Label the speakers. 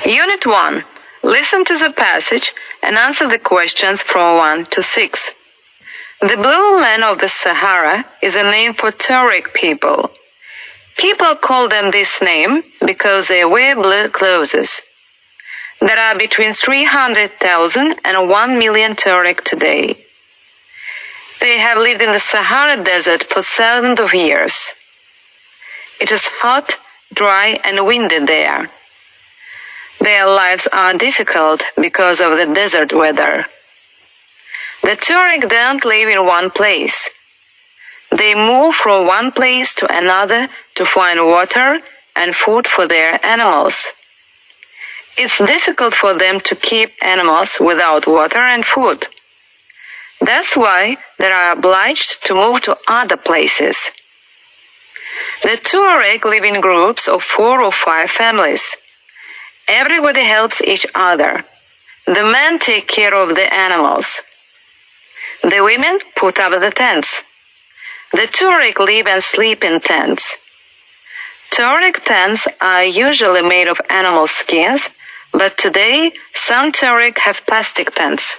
Speaker 1: Unit 1. Listen to the passage and answer the questions from 1 to 6. The blue man of the Sahara is a name for Tuareg people. People call them this name because they wear blue clothes. There are between 300,000 and 1 million Tuareg today. They have lived in the Sahara Desert for thousands of years. It is hot, dry, and windy there. Their lives are difficult because of the desert weather. The Tuareg don't live in one place. They move from one place to another to find water and food for their animals. It's difficult for them to keep animals without water and food. That's why they are obliged to move to other places. The Tuareg live in groups of 4 or 5 families. Everybody helps each other. The men take care of the animals. The women put up the tents. The Tuareg live and sleep in tents. Tuareg tents are usually made of animal skins, but today some Tuareg have plastic tents.